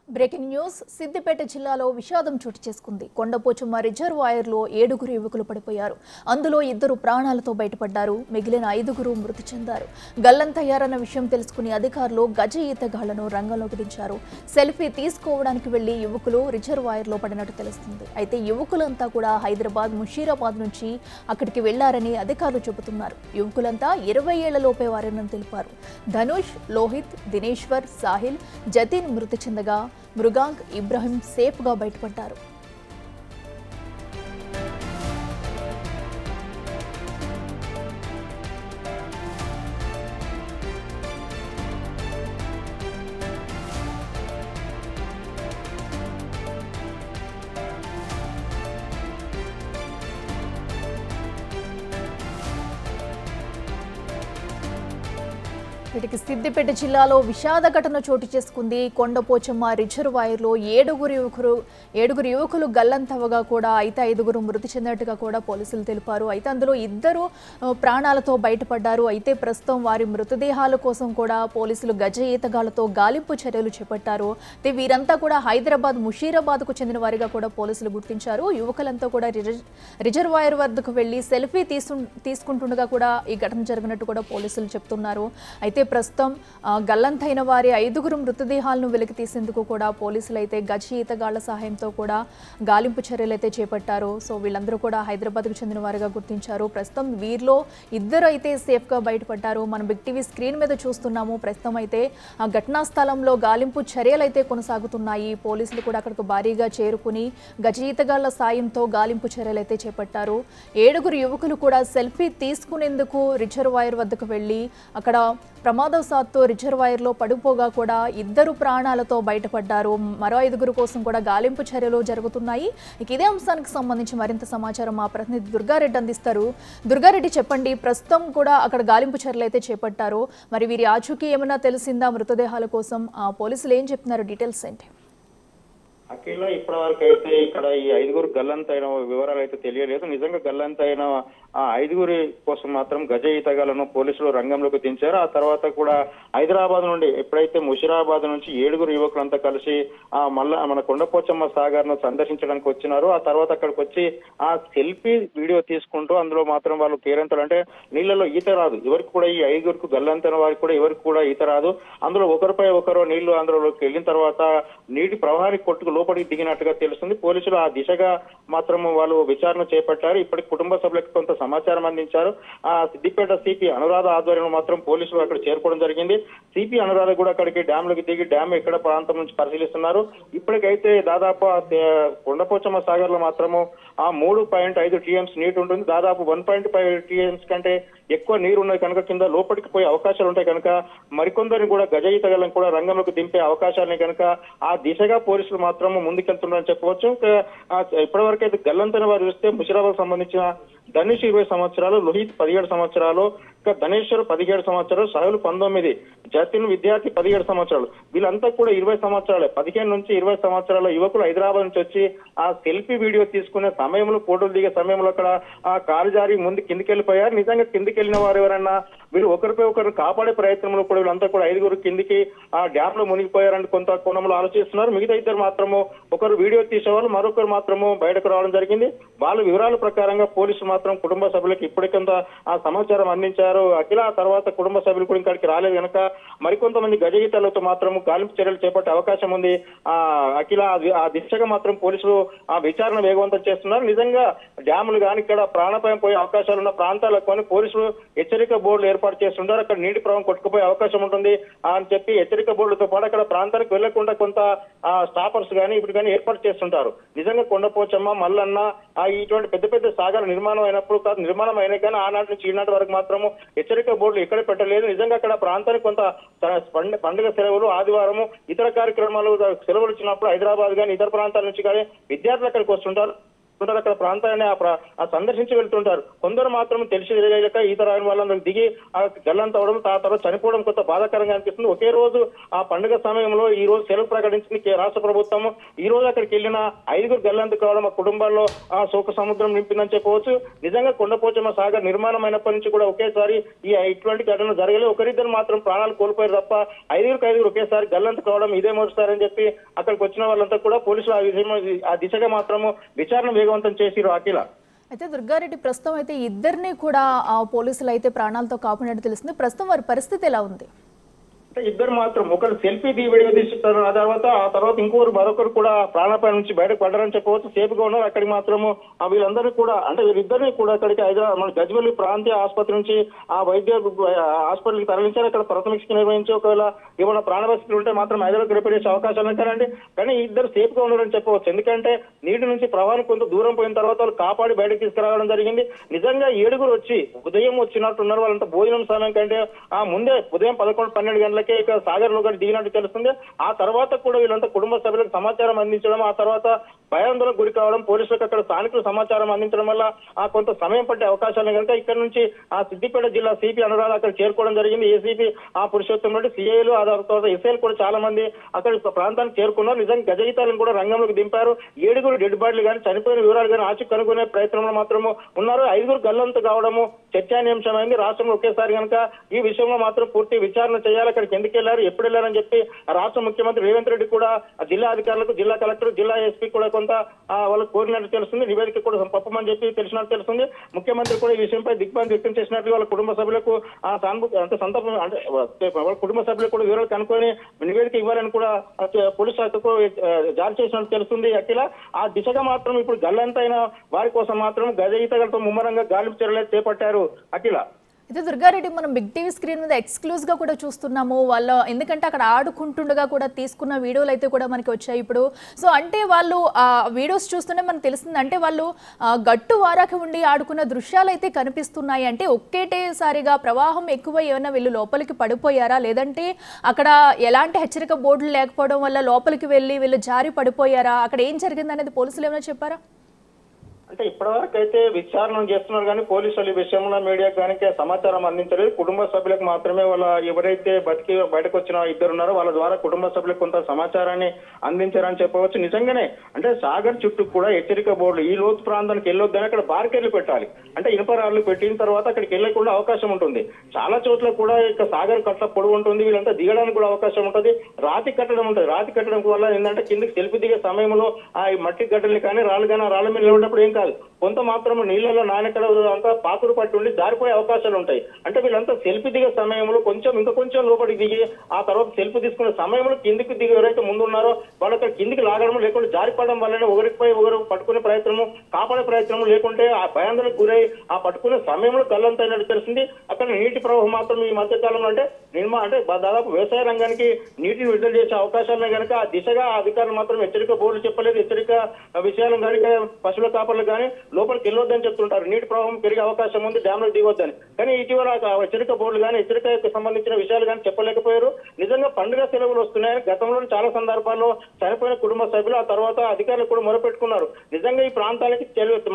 Breaking news Siddipet జిల్లాలో విషాదం చోటు చేసుకుంది. కొండపోచమ్మ రిజర్వాయర్లో 7 యువకులు పడిపోయారు. అందులో 2 ప్రాణాలతో బయటపడ్డారు. మిగిలిన 5 మృతి చెందారు. గల్లంతయ్యారన్న విషయం తెలుసుకుని అధికారులు గజ ఈతగాళ్లను రంగంలోకి దించారు. సెల్ఫీ తీసుకోవడానికి వెళ్లి యువకులు రిజర్వాయర్లో పడినట్టు తెలుస్తుంది. అయితే యువకులంతా కూడా హైదరాబాద్, ముషీరాబాద్ నుంచి అక్కడికి వెళ్లారని అధికారులు చెబుతున్నారు. యువకులంతా 20 ఏళ్ల లోపే వారని తెలిపారు. ధనుష్, లోహిత్, దినేశ్వర్, సాహిల్, జతిన్ మృతి చెందగా మృగాంక్, ఇబ్రాహిం సేఫ్గా బయటపడ్డారు. వీటికి సిద్దిపేట జిల్లాలో విషాద ఘటన చోటు చేసుకుంది. కొండపోచమ్మ రిజర్వాయర్లో 7 యువకులు గల్లంతవగా కూడా అయితే 5 మృతి చెందినట్టుగా కూడా పోలీసులు తెలిపారు. అయితే అందులో 2 ప్రాణాలతో బయటపడ్డారు. అయితే ప్రస్తుతం వారి మృతదేహాల కోసం కూడా పోలీసులు గజ ఈతగాళ్లతో గాలింపు చర్యలు చేపట్టారు. అయితే వీరంతా కూడా హైదరాబాద్, ముషీరాబాద్కు చెందిన వారిగా కూడా పోలీసులు గుర్తించారు. యువకులంతా కూడా రిజర్వాయర్ వద్దకు వెళ్లి సెల్ఫీ తీసుకుంటుండగా కూడా ఈ ఘటన జరిగినట్టు కూడా పోలీసులు చెప్తున్నారు. అయితే ప్రస్తుతం గల్లంతైన వారి 5 మృతదేహాలను వెలికి తీసేందుకు కూడా పోలీసులు అయితే గజ ఈతగాళ్ల సహాయంతో కూడా గాలింపు చర్యలు అయితే చేపట్టారు. సో వీళ్ళందరూ కూడా హైదరాబాద్కు చెందిన వారిగా గుర్తించారు. ప్రస్తుతం వీరిలో 2 అయితే సేఫ్గా బయటపడ్డారు. మనం బిగ్ టీవీ స్క్రీన్ మీద చూస్తున్నాము. ప్రస్తుతం అయితే ఆ ఘటనా స్థలంలో గాలింపు చర్యలు అయితే కొనసాగుతున్నాయి. పోలీసులు కూడా అక్కడికి భారీగా చేరుకుని గజ ఈతగాళ్ల సాయంతో గాలింపు చర్యలు అయితే చేపట్టారు. 7 యువకులు కూడా సెల్ఫీ తీసుకునేందుకు రిజర్వాయర్ వద్దకు వెళ్లి అక్కడ ప్రమాదవశాత్తు రిజర్వాయర్లో పడిపోగా కూడా 2 ప్రాణాలతో బయటపడ్డారు. మరో 5 కోసం కూడా గాలింపు చర్యలు జరుగుతున్నాయి. ఇదే అంశానికి సంబంధించి మరింత సమాచారం మా ప్రతినిధి దుర్గారెడ్డి అందిస్తారు. దుర్గారెడ్డి, చెప్పండి, ప్రస్తుతం కూడా అక్కడ గాలింపు చర్యలు అయితే చేపట్టారు. మరి వీరి ఆచూకీ ఏమైనా తెలిసిందా? మృతదేహాల కోసం పోలీసులు ఏం చెప్తున్నారు? డీటెయిల్స్ ఏంటి? అఖిల, ఇప్పటి వరకు అయితే ఇక్కడ ఈ 5 గల్లంతైన వివరాలు అయితే తెలియలేదు. నిజంగా గల్లంతైన ఆ 5 కోసం మాత్రం గజ ఈతగాళ్లను పోలీసులు రంగంలోకి దించారు. ఆ తర్వాత కూడా హైదరాబాద్ నుండి ఎప్పుడైతే ముషీరాబాద్ నుంచి 7 యువకులంతా కలిసి మళ్ళా మన కొండపోచమ్మ సాగర్ ను సందర్శించడానికి వచ్చినారు. ఆ తర్వాత అక్కడికి వచ్చి ఆ సెల్ఫీ వీడియో తీసుకుంటూ అందులో మాత్రం వాళ్ళు కేరింతలు, అంటే నీళ్లలో ఈత రాదు ఎవరికి కూడా, ఈ 5 గల్లంతైన వారికి కూడా ఎవరికి కూడా ఈత రాదు. అందులో ఒకరిపై ఒకరు నీళ్లు అందులోకి వెళ్ళిన తర్వాత నీటి ప్రవాహానికి కొట్టుకు లోపలికి దిగినట్టుగా తెలుస్తుంది. పోలీసులు ఆ దిశగా మాత్రం వాళ్ళు విచారణ చేపట్టారు. ఇప్పటికి కుటుంబ సభ్యులకు కొంత సమాచారం అందించారు. ఆ సిద్దిపేట సిపి అనురాధ ఆధ్వర్యంలో మాత్రం పోలీసులు అక్కడ చేరుకోవడం జరిగింది. సిపి అనురాధ కూడా అక్కడికి డ్యాంలోకి దిగి డ్యామ్ ఎక్కడ ప్రాంతం నుంచి పరిశీలిస్తున్నారు. ఇప్పటికైతే దాదాపు కొండపోచమ్మ సాగర్ లో మాత్రము 3.5 TMs నీటి ఉంటుంది. దాదాపు 1.5 TMs కంటే ఎక్కువ నీరు ఉన్నది కనుక కింద లోపలికి పోయే అవకాశాలు ఉంటాయి కనుక మరికొందరిని కూడా గజ ఈతగాళ్లను కూడా రంగంలోకి దింపే అవకాశాలని కనుక ఆ దిశగా పోలీసులు మాత్రం ముందుకెళ్తున్నారని చెప్పవచ్చు. ఇప్పటివరకు అయితే గల్లంతైన వారు చూస్తే ముషీరాబాద్ సంబంధించిన ధనుష్ 20 సంవత్సరాలు, లోహిత్ 17 సంవత్సరాలు, ఇంకా ధనేశ్వర్ 17 సంవత్సరాలు, సాహుల్ 19, జతిన్ విద్యార్థి 17 సంవత్సరాలు. వీళ్ళంతా కూడా 20 సంవత్సరాలే. 15 నుంచి 20 సంవత్సరాల యువకులు హైదరాబాద్ నుంచి వచ్చి ఆ సెల్ఫీ వీడియో తీసుకునే సమయంలో, ఫోటోలు దిగే సమయంలో అక్కడ ఆ కాలు జారి ముందు కిందికి వెళ్ళిపోయారు. నిజంగా కిందికి వెళ్ళిన వారు ఎవరన్నా వీళ్ళు ఒకరిపై ఒకరు కాపాడే ప్రయత్నంలో కూడా వీళ్ళంతా కూడా 5 కిందికి ఆ డ్యామ్ లో మునిగిపోయారని కొంత కోణంలో ఆలోచిస్తున్నారు. మిగతా 2 మాత్రము, ఒకరు వీడియో తీసేవాళ్ళు, మరొకరు మాత్రము బయటకు రావడం జరిగింది. వాళ్ళ వివరాల ప్రకారంగా పోలీసులు మాత్రం కుటుంబ సభ్యులకు ఇప్పటికంత ఆ సమాచారం అందించారు. అఖిల, ఆ తర్వాత కుటుంబ సభ్యులు కూడా ఇక్కడికి రాలేదు కనుక మరికొంతమంది గజ ఈతలతో మాత్రము గాలింపు చర్యలు చేపట్టే అవకాశం ఉంది. అఖిల, ఆ దిశగా మాత్రం పోలీసులు ఆ విచారణ వేగవంతం చేస్తున్నారు. నిజంగా డ్యాములు కానీ ఇక్కడ ప్రాణాపాయం పోయే అవకాశాలు ఉన్న ప్రాంతాలకు కానీ పోలీసులు హెచ్చరిక బోర్డులు ఏర్పాటు చేస్తుంటారు. అక్కడ నీటి ప్రవాహం కొట్టుకుపోయే అవకాశం ఉంటుంది అని చెప్పి హెచ్చరిక బోర్డులతో పాటు అక్కడ ప్రాంతానికి వెళ్లకుండా కొంత స్టాపర్స్ కానీ ఇప్పుడు కానీ ఏర్పాటు చేస్తుంటారు. నిజంగా కొండపోచమ్మ, మల్లన్న ఇటువంటి పెద్ద పెద్ద సాగర నిర్మాణం అయినప్పుడు కాదు, నిర్మాణం అయినా కానీ ఆనాటి నుంచి ఈనాటి వరకు మాత్రము హెచ్చరిక బోర్డులు ఎక్కడ పెట్టలేదు. నిజంగా అక్కడ ప్రాంతానికి కొంత పండుగ సెలవులు, ఆదివారము, ఇతర కార్యక్రమాలు సెలవులు ఇచ్చినప్పుడు హైదరాబాద్ కానీ ఇతర ప్రాంతాల నుంచి కానీ విద్యార్థులు అక్కడికి వస్తుంటారు. అక్కడ ప్రాంతాన్ని సందర్శించి వెళ్తుంటారు. కొందరు మాత్రం తెలిసి తెలియక ఈత రాని వాళ్ళందరూ దిగి ఆ గల్లంత అవడం తర్వాత చనిపోవడం కొంత బాధాకరంగా అనిపిస్తుంది. ఒకే రోజు ఆ పండుగ సమయంలో ఈ రోజు సెలవు ప్రకటించింది రాష్ట్ర ప్రభుత్వం. ఈ రోజు అక్కడికి వెళ్ళిన 5 గల్లంతు కావడం ఆ కుటుంబాల్లో ఆ శోక సముద్రం నింపిందని చెప్పవచ్చు. నిజంగా కొండపోచమ్మ సాగర్ నిర్మాణం అయినప్పటి నుంచి కూడా ఒకేసారి ఇటువంటి ఘటనలు జరగలేదు. ఒకరిద్దరు మాత్రం ప్రాణాలు కోల్పోయారు తప్ప 5 ఒకేసారి గల్లంతు కావడం ఇదే మొదటిసారని చెప్పి అక్కడికి వచ్చిన వాళ్ళంతా కూడా పోలీసులు ఆ దిశగా మాత్రము విచారణ వేగవంతం చేసిరు. అఖిల అయితే దుర్గారెడ్డి ప్రస్తుతం అయితే ఇద్దరిని కూడా పోలీసులు అయితే ప్రాణాలతో కాపాడినట్టు తెలిసింది. ప్రస్తుతం వారి పరిస్థితి ఎలా ఉంది? ఇద్దరు మాత్రం ఒకరు సెల్ఫీ వీడియో తీస్తారు. ఆ తర్వాత ఇంకొకరు మరొకరు కూడా ప్రాణాపాయ నుంచి బయటకు పడ్డారని చెప్పవచ్చు. సేఫ్గా ఉన్నారు. అక్కడికి మాత్రము వీళ్ళందరూ కూడా అంటే వీళ్ళిద్దరిని కూడా అక్కడికి హైదరాబాద్ మన గజ్వేల్ ప్రాంతీయ ఆసుపత్రి నుంచి ఆ వైద్య హాస్పిటల్కి తరలించారు. అక్కడ ప్రథమ చికిత్స నిర్వహించి ఒకవేళ ఏమైనా ప్రాణపరిస్థితులు ఉంటే మాత్రం హైదరాబాద్ రిపేర్ చేసే అవకాశాలు ఉంటారండి. కానీ ఇద్దరు సేఫ్ గా ఉన్నారని చెప్పవచ్చు. ఎందుకంటే నీటి నుంచి ప్రవాహం కొంత దూరం పోయిన తర్వాత వాళ్ళు కాపాడి బయటకు తీసుకురావడం జరిగింది. నిజంగా 7 వచ్చి ఉదయం వచ్చినట్టున్నారు. వాళ్ళంతా భోజనం సమయం కంటే ముందే ఉదయం 11-12 గంటలకే ఇక సాగర్ లో దిగినట్టు తెలుస్తుంది. ఆ తర్వాత కూడా వీళ్ళంతా కుటుంబ సభ్యులకు సమాచారం అందించడం, ఆ తర్వాత భయాందోళనకు గురి కావడం, పోలీసులకు అక్కడ స్థానికులు సమాచారం అందించడం వల్ల కొంత సమయం పట్టే అవకాశాలు కనుక ఇక్కడ నుంచి సిద్దిపేట జిల్లా సిపి అనురాధ అక్కడ చేరుకోవడం జరిగింది. ఏసీపీ పురుషోత్తం నుండి సిఐలు ఆ తర్వాత ఎస్ఐలు కూడా చాలా మంది అక్కడ ప్రాంతానికి చేరుకున్నారు. నిజంగా గజయితాలను కూడా రంగంలోకి దింపారు. 7 డెడ్ బాడీలు కానీ చనిపోయిన వివరాలు కానీ ఆచూకీ కనుగొనే ప్రయత్నంలో మాత్రము ఉన్నారు. 5 గల్లంతు కావడము చర్చానీయాంశమైంది. రాష్ట్రంలో ఒకేసారి కనుక ఈ విషయంలో మాత్రం పూర్తి విచారణ చేయాలి. అక్కడికి ఎందుకు వెళ్ళారు, ఎప్పుడు వెళ్ళారని చెప్పి రాష్ట్ర ముఖ్యమంత్రి రేవంత్ రెడ్డి కూడా జిల్లా అధికారులకు, జిల్లా కలెక్టర్, జిల్లా ఎస్పీ కూడా కొంత వాళ్ళకు కోరినట్టు తెలుస్తుంది. నివేదిక కూడా పంపమని చెప్పి తెలిసినట్టు తెలుస్తుంది. ముఖ్యమంత్రి కూడా ఈ విషయంపై దిగ్భ్రాంతి వ్యక్తం చేసినట్లు వాళ్ళ కుటుంబ సభ్యులకు సంతాపం అంటే వాళ్ళ కుటుంబ సభ్యులకు కూడా వివరాలు కనుక్కొని నివేదిక ఇవ్వాలని కూడా పోలీస్ శాఖకు జారీ చేసినట్టు తెలుస్తుంది. అఖిల ఆ దిశగా మాత్రం ఇప్పుడు గల్లంతైన వారి కోసం మాత్రం గజ ఈతగాలతో ముమ్మరంగా గాలింపు చర్యలు చేపట్టారు. అఖిల అయితే దుర్గారెడ్డి మనం బిగ్ టీవీ స్క్రీన్ మీద ఎక్స్క్లూజివ్గా కూడా చూస్తున్నాము. వాళ్ళు ఎందుకంటే అక్కడ ఆడుకుంటుండగా కూడా తీసుకున్న వీడియోలు అయితే కూడా మనకి వచ్చాయి ఇప్పుడు. సో అంటే వాళ్ళు వీడియోస్ చూస్తుంటే మనకు తెలిసింది అంటే వాళ్ళు గట్టు వారాకి ఉండి ఆడుకున్న దృశ్యాలు అయితే కనిపిస్తున్నాయి. అంటే ఒకేటేసారిగా ప్రవాహం ఎక్కువ ఏమైనా వీళ్ళు లోపలికి పడిపోయారా, లేదంటే అక్కడ ఎలాంటి హెచ్చరిక బోర్డులు లేకపోవడం వల్ల లోపలికి వెళ్ళి వీళ్ళు జారి పడిపోయారా, అక్కడ ఏం జరిగింది అనేది పోలీసులు ఏమైనా చెప్పారా? అంటే ఇప్పటివరకు అయితే విచారణ చేస్తున్నారు కానీ పోలీసులు ఈ విషయంలో మీడియాకు కానీ సమాచారం అందించలేదు. కుటుంబ సభ్యులకు మాత్రమే వాళ్ళ ఎవరైతే బయటకు వచ్చిన 2 ఉన్నారో వాళ్ళ ద్వారా కుటుంబ సభ్యులకు కొంత సమాచారాన్ని అందించారని చెప్పవచ్చు. నిజంగానే అంటే సాగర్ చుట్టూ కూడా హెచ్చరిక బోర్డులు ఈ లోతు ప్రాంతానికి వెళ్ళొద్దని అక్కడ బార్కెర్లు పెట్టాలి. అంటే ఇనుప రాళ్లు పెట్టిన తర్వాత అక్కడికి వెళ్ళకుండా అవకాశం ఉంటుంది. చాలా చోట్ల కూడా ఇక సాగర్ కట్ల పొడవు ఉంటుంది. వీళ్ళంతా దిగడానికి కూడా అవకాశం ఉంటుంది. రాతి కట్టడం ఉంటుంది. రాతి కట్టడం వల్ల ఏంటంటే కిందకి సెల్ఫీ దిగే సమయంలో ఆ మట్టి గడ్డల్ని కానీ రాళ్ళు కానీ రాళ్ళ మీద నిలబడినప్పుడు ఏం కాదు, కొంత మాత్రం నీళ్లలో నానెక్కడ అంతా పాకుడు పట్టి ఉండి జారిపోయే అవకాశాలు ఉంటాయి. అంటే వీళ్ళంతా సెల్ఫీ దిగే సమయంలో ఇంకా కొంచెం లోపలికి దిగి ఆ తర్వాత సెల్ఫీ తీసుకునే సమయంలో కిందికి దిగి ఎవరైతే ముందున్నారో వాళ్ళు అక్కడ కిందికి లాగడం లేకుంటే జారిపడడం వల్లనే ఒకరిపై ఒకరు పట్టుకునే ప్రయత్నము, కాపాడే ప్రయత్నము లేకుంటే ఆ భయాందోళనకు గురై ఆ పట్టుకునే సమయంలో గల్లంత అయినట్టు తెలిసింది. అక్కడ నీటి ప్రవాహం మాత్రం ఈ మధ్య కాలంలో అంటే దాదాపు వ్యవసాయ రంగానికి నీటిని విడుదల చేసే అవకాశాలనే కనుక ఆ దిశగా అధికారులు మాత్రం హెచ్చరిక బోర్డులు చెప్పలేదు. హెచ్చరిక విషయాలను కానీ పశువుల కాపర్లు కానీ లోపలికి వెళ్ళొద్దని చెప్తుంటారు. నీటి ప్రవాహం పెరిగే అవకాశం ఉంది, డ్యామ్లకు దిగొద్దని. కానీ ఇటీవల హెచ్చరిక బోర్డులు కానీ హెచ్చరికకు సంబంధించిన విషయాలు కానీ చెప్పలేకపోయారు. నిజంగా పండుగ సెలవులు వస్తున్నాయని గతంలో చాలా సందర్భాల్లో చనిపోయిన కుటుంబ సభ్యులు ఆ తర్వాత అధికారులు కూడా మొరపెట్టుకున్నారు. నిజంగా ఈ ప్రాంతానికి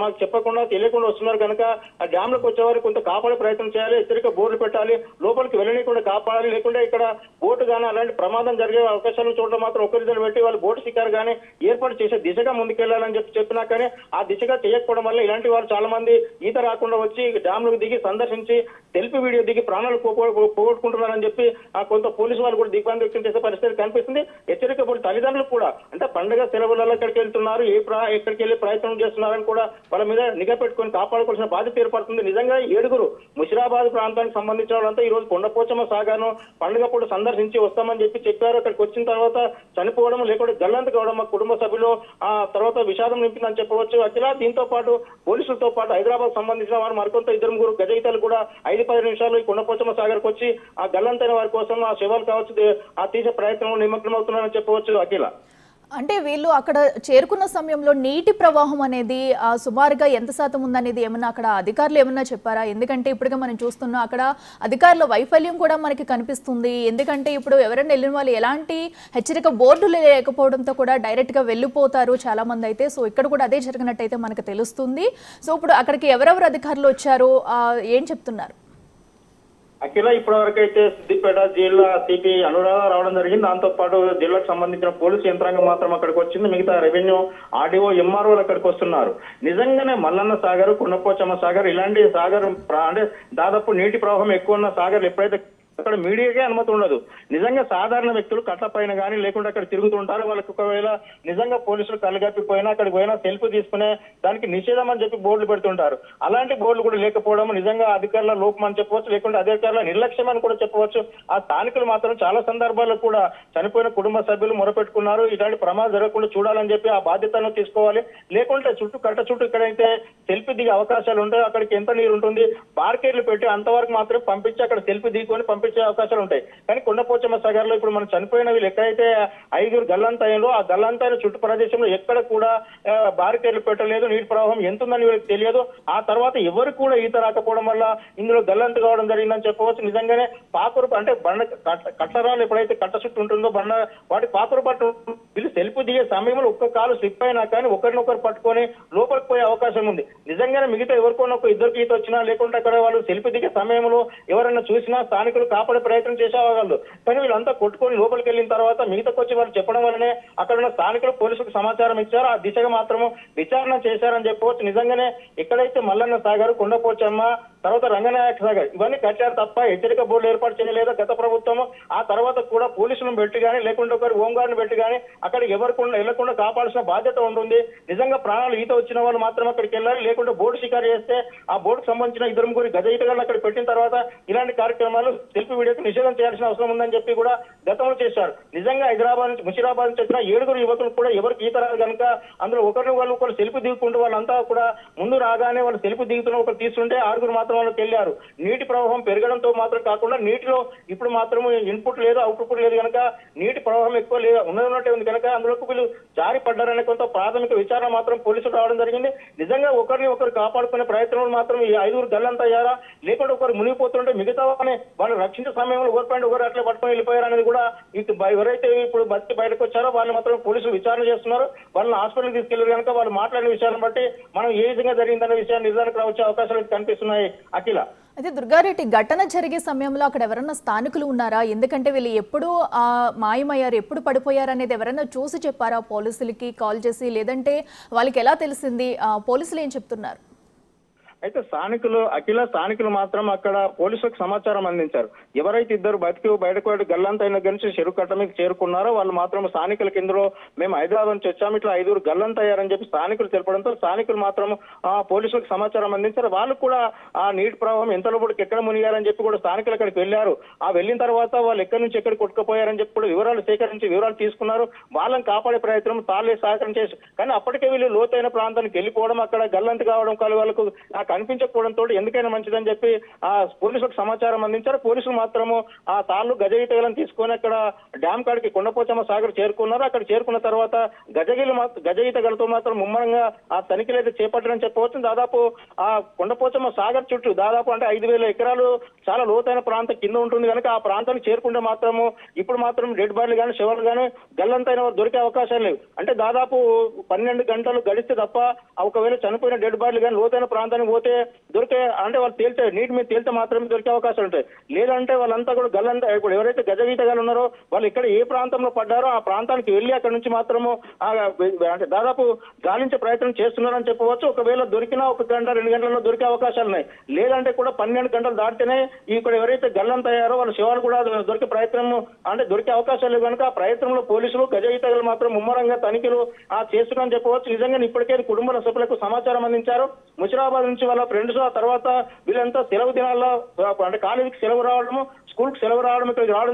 మాకు చెప్పకుండా తెలియకుండా వస్తున్నారు కనుక ఆ డ్యామ్లకు వచ్చేవారికి కొంత కాపాడే ప్రయత్నం చేయాలి, హెచ్చరిక బోర్డులు పెట్టాలి, లోపలికి వెళ్ళనీయకుండా కాపాడాలి. లేకుంటే ఇక్కడ బోటు కానీ అలాంటి ప్రమాదం జరిగే అవకాశాలను చూడడం మాత్రం ఒకరిద్దరు పెట్టి వాళ్ళు బోటు షికారు కానీ ఏర్పాటు చేసే దిశగా ముందుకెళ్లాలని చెప్పినా కానీ ఆ దిశగా చేయకపోవడం వల్ల ఇలాంటి వారు చాలా మంది ఈత రాకుండా వచ్చి డ్యామ్లకు దిగి సందర్శించి సెల్ఫీ వీడియో దిగి ప్రాణాలు పోగొట్టుకుంటున్నారని చెప్పి కొంత పోలీసు వాళ్ళు కూడా దిగ్భ్రాంతి వ్యక్తం చేసే పరిస్థితి కనిపిస్తుంది. హెచ్చరిక బోర్డు తల్లిదండ్రులు కూడా అంటే పండుగ సెలవులలో ఎక్కడికి వెళ్తున్నారు, ఎక్కడికి వెళ్ళి ప్రయత్నం చేస్తున్నారని కూడా వాళ్ళ మీద నిఘా పెట్టుకొని కాపాడుకోవాల్సిన బాధ్యత ఏర్పడుతుంది. నిజంగా 7 ముషిరాబాద్ ప్రాంతానికి సంబంధించిన వాళ్ళంతా ఈ రోజు కొండపోచమ్మ సాగర్ను పండుగ పూట సందర్శించి వస్తామని చెప్పారు. అక్కడికి వచ్చిన తర్వాత చనిపోవడం లేకుంటే గల్లంతు కావడం మా కుటుంబ సభ్యులు ఆ తర్వాత విషాదం నింపిందని చెప్పవచ్చు. అఖిల దీంతో పాటు పోలీసులతో పాటు హైదరాబాద్ సంబంధించిన వారు మరికొంత 2 గజయితలు కూడా 5-10 నిమిషాలు ఈ కొండపోచమ్మ సాగర్కి వచ్చి ఆ గల్లంతైన వారి కోసం ఆ శవాలు కావచ్చు ఆ తీసే ప్రయత్నంలో నిమగ్నం అవుతున్నారని చెప్పవచ్చు. అఖిల అంటే వీళ్ళు అక్కడ చేరుకున్న సమయంలో నీటి ప్రవాహం అనేది సుమారుగా ఎంత శాతం ఉందనేది ఏమన్నా అక్కడ అధికారులు ఏమన్నా చెప్పారా? ఎందుకంటే ఇప్పుడుగా మనం చూస్తున్నాం అక్కడ అధికారుల వైఫల్యం కూడా మనకి కనిపిస్తుంది. ఎందుకంటే ఇప్పుడు ఎవరైనా వెళ్ళిన వాళ్ళు ఎలాంటి హెచ్చరిక బోర్డులు లేకపోవడంతో కూడా డైరెక్ట్గా వెళ్ళిపోతారు చాలా మంది అయితే. సో ఇక్కడ కూడా అదే జరిగినట్టయితే మనకు తెలుస్తుంది. సో ఇప్పుడు అక్కడికి ఎవరెవరు అధికారులు వచ్చారు, ఏం చెప్తున్నారు? అఖిల ఇప్పటివరకైతే సిద్దిపేట జిల్లా సిపి అనురాధ రావడం జరిగింది. దాంతో పాటు జిల్లాకు సంబంధించిన పోలీసు యంత్రాంగం మాత్రం అక్కడికి వచ్చింది. మిగతా రెవెన్యూ, ఆర్డీఓ, ఎంఆర్ఓలు అక్కడికి వస్తున్నారు. నిజంగానే మల్లన్న సాగర్, కొండపోచమ్మ సాగర్ ఇలాంటి సాగర్ అంటే దాదాపు నీటి ప్రవాహం ఎక్కువ ఉన్న సాగర్లు ఎప్పుడైతే అక్కడ మీడియాకే అనుమతి ఉండదు. నిజంగా సాధారణ వ్యక్తులు కట్ల పైన కానీ లేకుంటే అక్కడ తిరుగుతుంటారు. వాళ్ళకి ఒకవేళ నిజంగా పోలీసులు కళ్ళగప్పిపోయినా అక్కడికి పోయినా సెల్ఫీ తీసుకునే దానికి నిషేధం అని చెప్పి బోర్డులు పెడుతుంటారు. అలాంటి బోర్డులు కూడా లేకపోవడం నిజంగా అధికారుల లోపం అని చెప్పవచ్చు, లేకుంటే అధికారుల నిర్లక్ష్యం అని కూడా చెప్పవచ్చు. ఆ స్థానికులు మాత్రం చాలా సందర్భాల్లో కూడా చనిపోయిన కుటుంబ సభ్యులు మొరపెట్టుకున్నారు. ఇలాంటి ప్రమాదం జరగకుండా చూడాలని చెప్పి ఆ బాధ్యతను తీసుకోవాలి. లేకుంటే కట్ట చుట్టూ ఎక్కడైతే సెల్ఫీ దిగే అవకాశాలు ఉంటాయో అక్కడికి ఎంత నీరు ఉంటుంది, బార్కేర్లు పెట్టి అంతవరకు మాత్రం పంపించి అక్కడ సెల్ఫీ దిగుకొని పంపించే అవకాశాలు ఉంటాయి. కానీ కొండపోచమ్మ సాగర్ లో ఇప్పుడు మనం చనిపోయిన వీళ్ళు ఎక్కడైతే 5 గల్లంతాయంలో ఆ గల్లంతాయిన చుట్టూ ప్రదేశంలో ఎక్కడ కూడా బారికేర్లు పెట్టలేదు. నీటి ప్రవాహం ఎంత ఉందని వీళ్ళకి తెలియదు. ఆ తర్వాత ఎవరు కూడా ఈత రాకపోవడం వల్ల ఇందులో గల్లంతు కావడం జరిగిందని చెప్పవచ్చు. నిజంగానే పాకురు అంటే బండ కట్టరాలు ఎప్పుడైతే కట్ట చుట్టూ ఉంటుందో బండ వాటి పాకురు పట్టు వీళ్ళు సెల్ఫీ దిగే సమయంలో ఒక్క కాలు స్లిప్ అయినా కానీ ఒకరినొకరు పట్టుకొని లోపలికి పోయే అవకాశం ఉంది. నిజంగానే మిగతా ఎవరికొన్న ఇద్దరికి ఈత వచ్చినా లేకుంటే అక్కడ వాళ్ళు సెల్ఫీ దిగే సమయంలో ఎవరైనా చూసినా స్థానికులు కాపాడే ప్రయత్నం చేసేవాళ్ళు. కానీ వీళ్ళంతా కొట్టుకొని లోపలికి వెళ్ళిన తర్వాత మిగతాకి వచ్చి వాళ్ళు చెప్పడం వల్లనే అక్కడ ఉన్న స్థానికులు పోలీసులకు సమాచారం ఇచ్చారు. ఆ దిశగా మాత్రము విచారణ చేశారని చెప్పవచ్చు. నిజంగానే ఎక్కడైతే మల్లన్న సాగర్, కొండపోచమ్మ, తర్వాత రంగనాయక సాగర్ ఇవన్నీ కట్టారు తప్ప హెచ్చరిక బోర్డు ఏర్పాటు చేయలేదు గత ప్రభుత్వం. ఆ తర్వాత కూడా పోలీసులను పెట్టి కానీ లేకుంటే ఒకరు హోంగార్డును పెట్టి కానీ అక్కడికి ఎవరికుండా వెళ్లకుండా కాపాడాల్సిన బాధ్యత ఉంటుంది. నిజంగా ప్రాణాలు ఈత వచ్చిన వాళ్ళు మాత్రం అక్కడికి వెళ్ళాలి. లేకుంటే బోర్డు షికారు చేస్తే ఆ బోర్డుకు సంబంధించిన 2-3 గజ ఈతగాళ్ళు అక్కడ పెట్టిన తర్వాత ఇలాంటి కార్యక్రమాలు సెల్ఫీ వీడియోకి నిషేధం చేయాల్సిన అవసరం ఉందని చెప్పి కూడా గతంలో చేశారు. నిజంగా హైదరాబాద్ నుంచి ముషిరాబాద్ నుంచి వచ్చిన 7 యువకులు కూడా ఎవరికి ఈత రాదు కనుక అందులో ఒకరు సెల్ఫీ దిగుకుంటూ వాళ్ళంతా కూడా ముందు రాగానే వాళ్ళు సెల్ఫీ దిగుతున్న ఒకరు తీసుకుంటే 6 మాత్రం వాళ్ళకి వెళ్ళారు. నీటి ప్రవాహం పెరగడంతో మాత్రం కాకుండా నీటిలో ఇప్పుడు మాత్రం ఇన్పుట్ లేదు, అవుట్పుట్ లేదు కనుక నీటి ప్రవాహం ఎక్కువ లేదు ఉన్నట్టే ఉంది కనుక అందులోకి వీళ్ళు జారి పడ్డారనే కొంత ప్రాథమిక విచారణ మాత్రం పోలీసులు రావడం జరిగింది. నిజంగా ఒకరిని ఒకరు కాపాడుకునే ప్రయత్నంలో మాత్రం ఈ 5 గల్లంతా అయ్యారా లేకుంటే ఒకరు మునిగిపోతుంటే మిగతా వాళ్ళు రక్షించే సమయంలో ఒకరు అట్లా పట్టుకొని వెళ్ళిపోయారు అనేది కూడా ఎవరైతే ఇప్పుడు బతికి బయటకు వచ్చారో వాళ్ళు మాత్రం పోలీసులు విచారణ చేస్తున్నారు. వాళ్ళని హాస్పిటల్కి తీసుకెళ్లారు కనుక వాళ్ళు మాట్లాడిన విషయాన్ని బట్టి మనం ఏ విధంగా జరిగిందనే విషయాన్ని నిర్ధారణకు వచ్చే అవకాశాలు కనిపిస్తున్నాయి. అఖిల, అయితే దుర్గారెడ్డి ఘటన జరిగే సమయంలో అక్కడ ఎవరన్నా స్థానికులు ఉన్నారా? ఎందుకంటే వీళ్ళు ఎప్పుడు మాయమయ్యారు, ఎప్పుడు పడిపోయారు అనేది ఎవరైనా చూసి చెప్పారా పోలీసులకి కాల్ చేసి? లేదంటే వాళ్ళకి ఎలా తెలిసింది? పోలీసులు ఏం చెప్తున్నారు? అయితే స్థానికులు మాత్రం అక్కడ పోలీసులకు సమాచారం అందించారు. ఎవరైతే ఇద్దరు బయటకు గల్లంతైన గురించి చెరువు కట్ట మీకు చేరుకున్నారో వాళ్ళు మాత్రం స్థానికుల కిందలో మేము హైదరాబాద్ నుంచి వచ్చాము, ఇట్లా 5 గల్లంతయ్యారని చెప్పి స్థానికులు తెలపడంతో స్థానికులు మాత్రం పోలీసులకు సమాచారం అందించారు. వాళ్ళు కూడా ఆ నీటి ప్రవాహం ఎంత లోపలికి ఎక్కడ మునిగారని చెప్పి కూడా స్థానికులు అక్కడికి వెళ్ళారు. వెళ్ళిన తర్వాత వాళ్ళు ఎక్కడి నుంచి ఎక్కడికి కొట్టుకుపోయారని చెప్పి కూడా వివరాలు సేకరించి వివరాలు తీసుకున్నారు. వాళ్ళని కాపాడే ప్రయత్నం తాళ్ళే సహకారం చేసి కానీ అప్పటికే వీళ్ళు లోతైన ప్రాంతానికి వెళ్ళిపోవడం అక్కడ గల్లంతు కావడం వాళ్ళకు కనిపించకపోవడంతో ఎందుకైనా మంచిదని చెప్పి పోలీసులకు సమాచారం అందించారు. పోలీసులు మాత్రము ఆ తాళ్ళు గజ ఈతలను తీసుకొని అక్కడ డ్యామ్ కాడికి కొండపోచమ్మ సాగర్ చేరుకున్నారు. అక్కడ చేరుకున్న తర్వాత గజ ఈతగలతో మాత్రం ముమ్మరంగా ఆ తనిఖీలు అయితే చేపట్టడం చెప్పవచ్చు. దాదాపు ఆ కొండపోచమ్మ సాగర్ చుట్టూ దాదాపు అంటే 5,000 ఎకరాలు చాలా లోతైన ప్రాంతం కింద ఉంటుంది కనుక ఆ ప్రాంతానికి చేరుకుంటే మాత్రము ఇప్పుడు మాత్రం డెడ్ బాడీలు కానీ శవాలు కానీ గల్లంతైన దొరికే అవకాశాలు లేవు. అంటే దాదాపు 12 గంటలు గడిస్తే తప్ప ఒకవేళ చనిపోయిన డెడ్ బాడీలు కానీ లోతైన ప్రాంతానికి పోతే దొరికే అంటే వాళ్ళు తేల్చే నీటి మీద తేలితే మాత్రమే దొరికే అవకాశాలు ఉంటాయి. లేదంటే వాళ్ళంతా కూడా గల్లంతా ఇప్పుడు ఎవరైతే గజగీతగాలు ఉన్నారో వాళ్ళు ఇక్కడ ఏ ప్రాంతంలో పడ్డారో ఆ ప్రాంతానికి వెళ్ళి అక్కడ నుంచి మాత్రము అంటే దాదాపు గాలించే ప్రయత్నం చేస్తున్నారని చెప్పవచ్చు. ఒకవేళ దొరికినా 1 గంట 2 గంటల్లో దొరికే అవకాశాలు ఉన్నాయి. లేదంటే కూడా 12 గంటలు దాటితేనే ఇక్కడ ఎవరైతే గల్లంతయ్యారో వాళ్ళ శవాలు కూడా దొరికే ప్రయత్నం అంటే దొరికే అవకాశాలు లేవు కనుక ఆ ప్రయత్నంలో పోలీసులు గజగీతగాలు మాత్రం ముమ్మరంగా తనిఖీలు చేస్తున్నారని చెప్పవచ్చు. నిజంగా ఇప్పటికే కుటుంబ సభ్యులకు సమాచారం అందించారు. ముషిరాబాద్ నుంచి వాళ్ళ ఫ్రెండ్స్ ఆ తర్వాత వీళ్ళంతా సెలవు దినాల్లో అంటే కాలేజీకి సెలవు రావడము, స్కూల్కి సెలవు రావడం, ఇక్కడికి రావడం